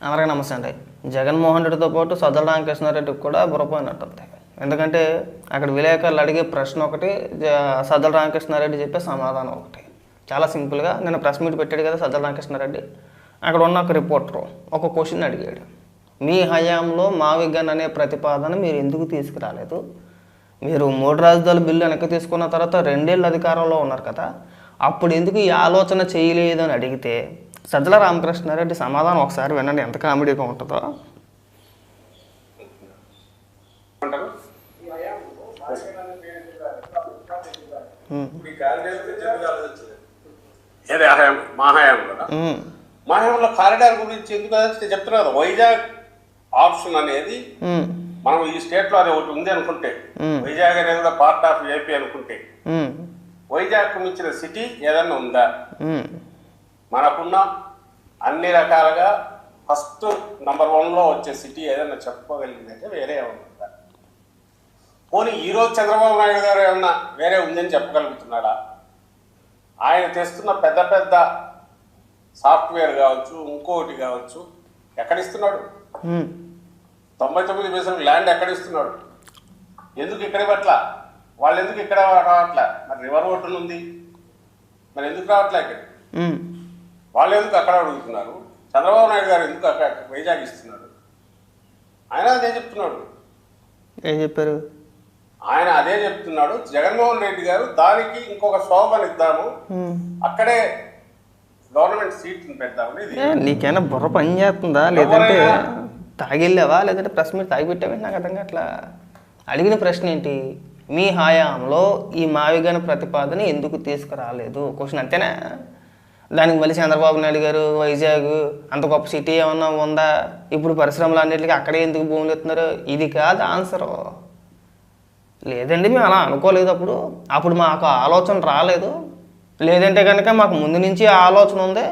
అందరికీ నమస్తే అండి. జగన్మోహన్ రెడ్డితో పాటు సజ్జల రామకృష్ణారెడ్డికి కూడా బుర్రపోయినట్టుంది. ఎందుకంటే అక్కడ విలేకరులు అడిగే ప్రశ్న ఒకటి, సజ్జల రామకృష్ణారెడ్డి చెప్పే సమాధానం ఒకటి. చాలా సింపుల్గా నిన్న ప్రెస్ మీట్ పెట్టాడు కదా సజ్జల రామకృష్ణారెడ్డి. అక్కడ ఉన్న ఒక రిపోర్టరు ఒక క్వశ్చన్ అడిగాడు. మీ హయాంలో మావిగన్ అనే ప్రతిపాదన మీరు ఎందుకు తీసుకురాలేదు? మీరు 3 రాజధానుల బిల్లు వెనక్కి తీసుకున్న తర్వాత 2 ఏళ్ళు అధికారంలో ఉన్నారు కదా, అప్పుడు ఎందుకు ఈ ఆలోచన చేయలేదు అని అడిగితే సజ్జల రామకృష్ణారెడ్డి సమాధానం ఒకసారి వినండి, ఎంత కామెడీగా ఉంటుందో. మా హయాంలో కారిడార్ గురించి ఎందుకు చెప్తున్నారు కదా, వైజాగ్ ఆప్షన్ అనేది మనం ఈ స్టేట్ లో అది ఒకటి ఉంది అనుకుంటే, వైజాగ్ అనేది కూడా పార్ట్ ఆఫ్ ఏపీ అనుకుంటే, వైజాగ్ కు మించిన సిటీ ఏదన్నా ఉందా? మనకున్న అన్ని రకాలుగా ఫస్ట్ నంబర్ 1లో వచ్చే సిటీ ఏదైనా చెప్పుకోగలిగిందంటే వేరే ఉందా? పోనీ ఈరోజు చంద్రబాబు నాయుడు గారు ఏమన్నా వేరే ఉందని చెప్పగలుగుతున్నాడా? ఆయన తెస్తున్న పెద్ద పెద్ద సాఫ్ట్వేర్ కావచ్చు, ఇంకోటి కావచ్చు, ఎక్కడిస్తున్నాడు? 99% ల్యాండ్ ఎక్కడిస్తున్నాడు? ఎందుకు ఇక్కడ పట్ల వాళ్ళు ఎందుకు ఇక్కడ రావట్లే? మరి రివర్ ఒడ్డున ఉంది, మరి ఎందుకు రావట్లే ఇక్కడ? వాళ్ళు ఎందుకు అక్కడ అడుగుతున్నారు? చంద్రబాబు నాయుడు గారు ఎందుకు అక్కడ వైజాగ్ ఇస్తున్నాడు? ఆయన అదే చెప్తున్నాడు. ఏం చెప్పారు? ఆయన అదే చెప్తున్నాడు. జగన్మోహన్ రెడ్డి గారు దానికి ఇంకొక శోభనిద్దాము, అక్కడే గవర్నమెంట్ సీట్ని పెడదామని. నీకైనా బుర్ర పని చేస్తుందా, లేదంటే తాగిళ్ళావా, లేదంటే ప్రెస్ మీట్ తాగి పెట్టావే? నాకు అర్థం కావట్లా. అడిగిన ప్రశ్న ఏంటి? మీ హయాంలో ఈ మావిగన్ ప్రతిపాదన ఎందుకు తీసుకురాలేదు? క్వశ్చన్ అంతేనా? దానికి మళ్ళీ చంద్రబాబు నాయుడు గారు వైజాగ్ అంత గొప్ప సిటీ ఏమన్నా ఉందా, ఇప్పుడు పరిశ్రమలు అన్నింటికి అక్కడే ఎందుకు భూములు ఎత్తున్నారు? ఇది కాదు ఆన్సరు. లేదండి మేము అలా అనుకోలేదు, అప్పుడు మాకు ఆలోచన రాలేదు, లేదంటే కనుక మాకు ముందు నుంచి ఆలోచన ఉంది,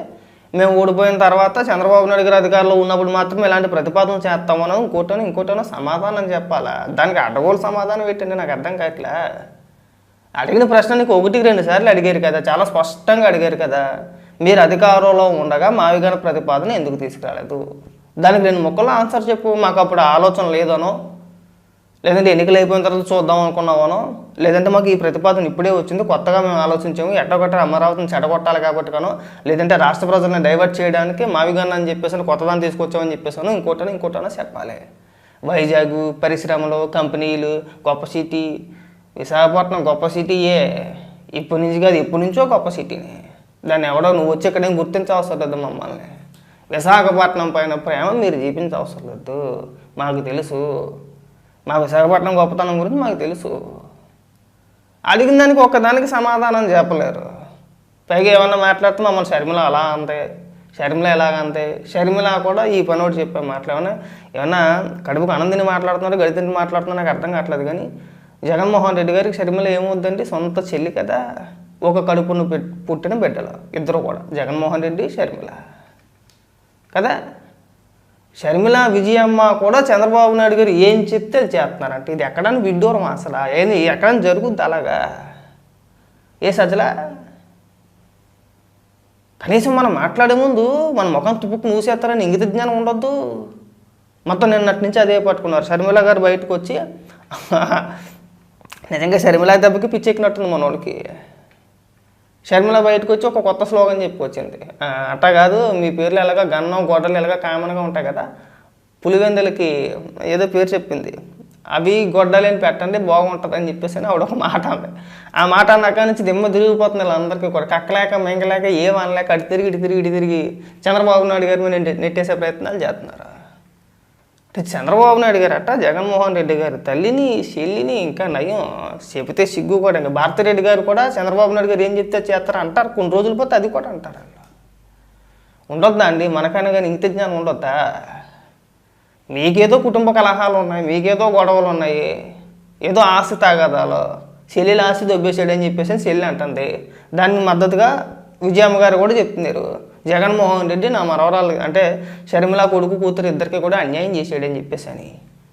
మేము ఓడిపోయిన తర్వాత చంద్రబాబు నాయుడు గారు అధికారంలో ఉన్నప్పుడు మాత్రం ఇలాంటి ప్రతిపాదన చేస్తామనో ఇంకోటనో సమాధానం చెప్పాలా? దానికి అడ్డగోలు సమాధానం పెట్టండి, నాకు అర్థం కావట్లే. అడిగిన ప్రశ్న నీకు 1-2 సార్లు అడిగారు కదా, చాలా స్పష్టంగా అడిగారు కదా. మీరు అధికారంలో ఉండగా మావిగన్ ప్రతిపాదన ఎందుకు తీసుకురాలేదు? దానికి 2 ముక్కల్లో ఆన్సర్ చెప్పు. మాకు అప్పుడు ఆలోచన లేదనో, లేదంటే ఎన్నికలు అయిపోయిన తర్వాత చూద్దాం అనుకున్నామనో, లేదంటే మాకు ఈ ప్రతిపాదన ఇప్పుడే వచ్చింది, కొత్తగా మేము ఆలోచించాము, ఎట్టగొట్ట అమరావతిని చెడగొట్టాలి కాబట్టి కాను, లేదంటే రాష్ట్ర ప్రజలను డైవర్ట్ చేయడానికి మావిగన్ అని చెప్పేసి కొత్తదాన్ని తీసుకొచ్చామని చెప్పేసాను, ఇంకోటనో చెప్పాలి. వైజాగ్ పరిశ్రమలు, కంపెనీలు, గొప్ప సిటీ విశాఖపట్నం గొప్ప సిటీయే. ఇప్పటి నుంచి కాదు, ఎప్పటి నుంచో గొప్ప సిటీని. దాన్ని ఎవడో నువ్వు వచ్చి ఇక్కడేం గుర్తించవసరం లేదు. మమ్మల్ని విశాఖపట్నం పైన ప్రేమ మీరు చూపించవసరం లేదు, మాకు తెలుసు. మా విశాఖపట్నం గొప్పతనం గురించి మాకు తెలుసు. అడిగిన దానికి ఒక్కదానికి సమాధానం చెప్పలేరు. పైగా ఏమన్నా మాట్లాడితే మమ్మల్ని షర్మిల అలా అంతే, షర్మిల ఎలాగంతే. షర్మిల కూడా ఈ పని ఒకటి చెప్పే మాటలు ఏమన్నా కడుపుకు ఆనందిని మాట్లాడుతున్నారు, గడితిని మాట్లాడుతున్నారు, నాకు అర్థం కావట్లేదు. కానీ జగన్మోహన్ రెడ్డి గారికి షర్మిల ఏమవుద్దండి, సొంత చెల్లి కదా, ఒక కడుపును పుట్టిన బిడ్డలు ఇద్దరు కూడా, జగన్మోహన్ రెడ్డి షర్మిల కదా. షర్మిల విజయమ్మ కూడా చంద్రబాబు నాయుడు గారు ఏం చెప్తే అది చేస్తున్నారంటే, ఇది ఎక్కడైనా విడ్డూరం అసలు, ఏంది ఎక్కడైనా జరుగుద్ది అలాగా? ఏ సజ్జల, కనీసం మనం మాట్లాడే ముందు మన ముఖం తుప్పుకు మూసేస్తారని ఇంగిత జ్ఞానం ఉండొద్దు. మొత్తం నిన్నటి నుంచి అదే పట్టుకున్నారు. షర్మిల గారు బయటకు వచ్చి నిజంగా షర్మిల దెబ్బకి పిచ్చెక్కినట్టుంది మనోడికి. షర్మిల బయటకు వచ్చి ఒక కొత్త స్లోగన్ చెప్పుకొచ్చింది. అట్టా కాదు, మీ పేర్లు ఎలాగా గన్నం గొడ్డలు ఎలాగా కామన్గా ఉంటాయి కదా, పులివెందులకి ఏదో పేరు చెప్పింది, అవి గొడ్డలేని పెట్టండి బాగుంటుంది అని చెప్పేసి ఆవిడ ఒక మాట అంది. ఆ మాట అన్నాక నుంచి దిమ్మ తిరిగిపోతుంది వీళ్ళందరికీ కూడా. కక్కలేక మెంగలేక ఏం అనలేక అటు తిరిగి చంద్రబాబు నాయుడు గారి మీద నెట్టేసే ప్రయత్నాలు చేస్తున్నారు. చంద్రబాబు నాయుడు గారు అట్ట జగన్మోహన్ రెడ్డి గారు తల్లిని చెల్లిని, ఇంకా నయం చెబితే సిగ్గు కూడా, ఇంకా భారతిరెడ్డి గారు కూడా చంద్రబాబు నాయుడు గారు ఏం చెప్తే చేస్తారు అంటారు. కొన్ని రోజులు పోతే అది కూడా అంటారు. ఉండొద్దా అండి మనకైనా కానీ ఇంత జ్ఞానం ఉండొద్దా? మీకేదో కుటుంబ కలహాలు ఉన్నాయి, మీకేదో గొడవలు ఉన్నాయి, ఏదో ఆస్తి తాగాదాలు, చెల్లెలు ఆస్తి దొబ్బేసాడని చెప్పేసి చెల్లి అంటుంది. దానికి మద్దతుగా విజయమ్మ గారు కూడా చెప్తున్నారు, జగన్మోహన్ రెడ్డి నా మనవరాలు అంటే షర్మిల కొడుకు కూతురు ఇద్దరికి కూడా అన్యాయం చేసాడని చెప్పేసి అని.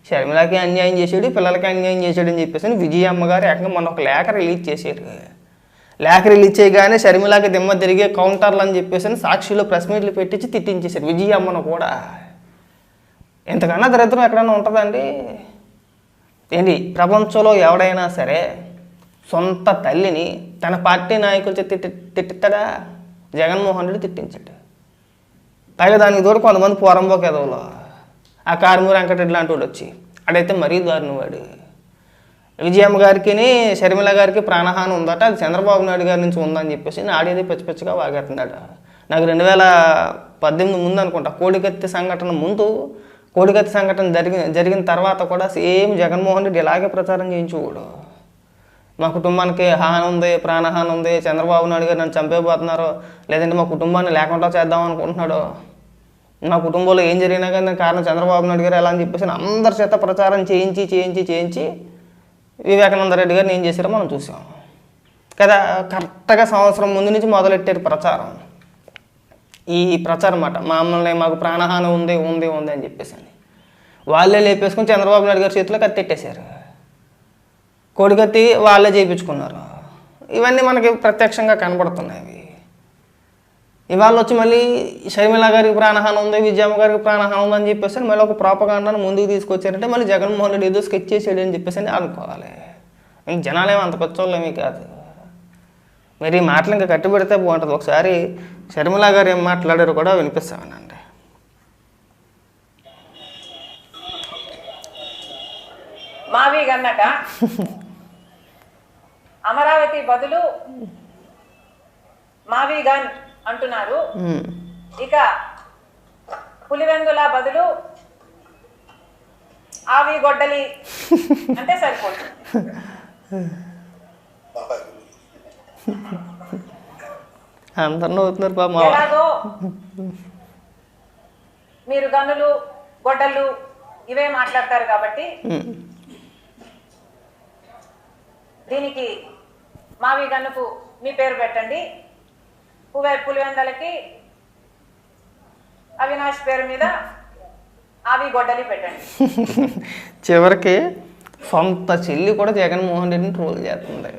షర్మిలకి అన్యాయం చేసాడు, పిల్లలకి అన్యాయం చేసాడని చెప్పేసి అని విజయమ్మ గారు ఏకంగా మొన్న ఒక లేఖ రిలీజ్ చేశారు. లేఖ రిలీజ్ చేయగానే షర్మిలకి దిమ్మ తిరిగే కౌంటర్లు అని చెప్పేసి సాక్షిలో ప్రెస్ మీట్లు పెట్టించి తిట్టించేశారు విజయమ్మను కూడా. ఇంతకన్నా దరిద్రం ఎక్కడైనా ఉంటుందండి? ఏంటి ప్రపంచంలో ఎవడైనా సరే సొంత తల్లిని తన పార్టీ నాయకులు తిట్టిస్తాడా? జగన్మోహన్ రెడ్డి తిట్టించాడు. పైగా దానికి తోడు కొంతమంది పోరంబోక ఎదవలో ఆ కారుమూరి వెంకటరెడ్డి లాంటి వాడు వచ్చి అడైతే మరీ దారుణం వాడు. విజయమ్మ గారికి షర్మిల గారికి ప్రాణహాని ఉందట, అది చంద్రబాబు నాయుడు గారి నుంచి ఉందని చెప్పేసి ఆడేది పిచ్చి పిచ్చిగా వాగేస్తున్నాడు. నాకు 2018 ముందు అనుకుంటా కోడికత్తి సంఘటన ముందు, కోడికత్తి సంఘటన జరిగిన తర్వాత కూడా సేమ్ జగన్మోహన్ రెడ్డి ఇలాగే ప్రచారం చేయించుకోడు. మా కుటుంబానికి హాని ఉంది, ప్రాణహాని ఉంది, చంద్రబాబు నాయుడు గారు నన్ను చంపేపోతున్నారు, లేదంటే మా కుటుంబాన్ని లేకుండా చేద్దాం అనుకుంటున్నాడు, మా కుటుంబంలో ఏం జరిగినా కానీ దానికి కారణం చంద్రబాబు నాయుడు గారు ఎలా అని చెప్పేసి అందరి చేత ప్రచారం చేయించి వివేకానంద రెడ్డి గారిని ఏం చేశారో మనం చూసాం కదా. కరెక్ట్గా సంవత్సరం ముందు నుంచి మొదలెట్టారు ప్రచారం. ఈ ప్రచారం మాట మాకు ప్రాణహాని ఉంది అని చెప్పేసి వాళ్ళే లేపేసుకుని చంద్రబాబు నాయుడు గారి చేతిలో కత్తెట్టేశారు. కోడికత్తి వాళ్ళే చేయించుకున్నారు. ఇవన్నీ మనకి ప్రత్యక్షంగా కనబడుతున్నాయి. ఇవాళ వచ్చి మళ్ళీ షర్మిల గారికి ప్రాణహాని ఉంది, విజయమ్మ గారికి ప్రాణహాని ఉంది అని చెప్పేసి మళ్ళీ ఒక ప్రాపగాండాను ముందుకు తీసుకొచ్చారంటే మళ్ళీ జగన్మోహన్ రెడ్డి ఏదో స్కెచ్ చేసాడు అని చెప్పేసి అనుకోవాలి. ఇంక జనాలేమో అంత కొత్తోళ్ళేమీ కాదు. మరి ఈ మాటలు ఇంకా కట్టుబెడితే బాగుంటుంది. ఒకసారి షర్మిల గారు ఏం మాట్లాడారో కూడా వినిపిస్తామనండి. మావి గన్నట అమరావతి బదులు మావి గన్ అంటున్నారు. ఇక పులివెందుల బదులు ఆవి గొడ్డలి అంటే సరిపోతుంది. అందరినీ అవుతున్నారు పాపం. ఎలాగో మీరు గన్నులు గొడ్డళ్ళు ఇవే మాట్లాడతారు కాబట్టి దీనికి మావి గన్నుకు మీ పేరు పెట్టండి, పులివెందలకి అవినాష్ పేరు మీద ఆవి గొడ్డలి పెట్టండి. చివరికి సొంత చెల్లి కూడా జగన్మోహన్ రెడ్డిని ట్రోల్ చేస్తుంది.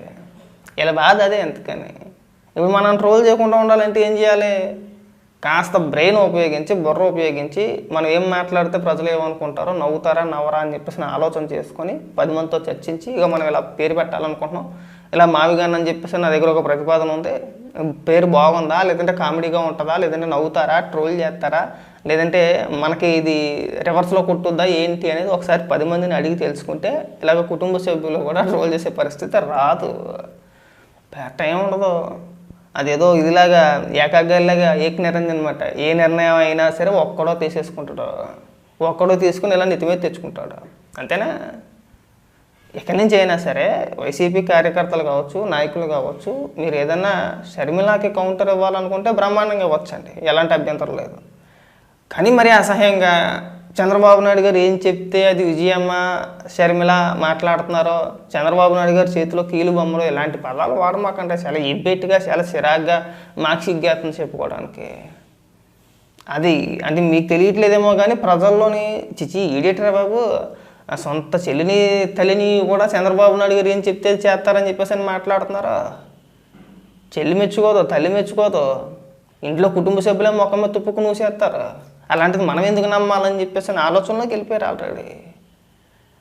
ఇలా బాధ అదే. ఎందుకని ఇప్పుడు మనం ట్రోల్ చేయకుండా ఉండాలంటే ఏం చేయాలి? కాస్త బ్రెయిన్ ఉపయోగించి, బుర్ర ఉపయోగించి మనం ఏం మాట్లాడితే ప్రజలు ఏమనుకుంటారో, నవ్వుతారా నవ్వరా అని చెప్పేసి ఆలోచన చేసుకొని 10 మందితో చర్చించి ఇక మనం ఇలా పేరు పెట్టాలనుకుంటున్నాం, ఇలా మావిగాన్ అని చెప్పేసి నా దగ్గర ఒక ప్రతిపాదన ఉంది, పేరు బాగుందా, లేదంటే కామెడీగా ఉంటుందా, లేదంటే నవ్వుతారా, ట్రోల్ చేస్తారా, లేదంటే మనకి ఇది రివర్స్లో కొట్టుద్దా ఏంటి అనేది ఒకసారి 10 మందిని అడిగి తెలుసుకుంటే ఇలాగ కుటుంబ సభ్యులు కూడా ట్రోల్ చేసే పరిస్థితి రాదు. టైం ఉండదు. అదేదో ఇదిలాగా ఏకాగ్రలాగా ఏక నిరంజన్ అనమాట. ఏ నిర్ణయం అయినా సరే ఒక్కడో తీసేసుకుంటాడు, ఒక్కడో తీసుకుని ఇలా నెత్తి మీద తెచ్చుకుంటాడు. అంతేనా? ఎక్కడి నుంచి అయినా సరే వైసీపీ కార్యకర్తలు కావచ్చు, నాయకులు కావచ్చు, మీరు ఏదన్నా షర్మిలాకి కౌంటర్ ఇవ్వాలనుకుంటే బ్రహ్మాండంగా ఇవ్వచ్చండి, ఎలాంటి అభ్యంతరం లేదు. కానీ మరి అసహ్యంగా చంద్రబాబు నాయుడు గారు ఏం చెప్తే అది విజయమ్మ షర్మిల మాట్లాడుతున్నారో, చంద్రబాబు నాయుడు గారి చేతిలో కీలు బొమ్మలు ఇలాంటి పదాలు వాడమాకంటే చాలా ఇబ్బెట్టుగా, చాలా చిరాగ్గా, మాకు సిగ్గేస్తుంది చెప్పుకోవడానికి. అది అంటే మీకు తెలియట్లేదేమో కానీ ప్రజల్లోని చిచి ఈడేటరా బాబు, సొంత చెల్లిని తల్లిని కూడా చంద్రబాబు నాయుడు గారు ఏం చెప్తే చేస్తారని చెప్పేసి అని మాట్లాడుతున్నారా? చెల్లి మెచ్చుకోదు, తల్లి మెచ్చుకోదు, ఇంట్లో కుటుంబ సభ్యులే ముఖం మీద తుప్పుకు మూసేస్తారు. అలాంటిది మనం ఎందుకు నమ్మాలని చెప్పేసి ఆలోచనలోకి వెళ్ళిపోయారు ఆల్రెడీ.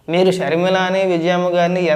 మీరు షర్మిల అని విజయమ్మ గారిని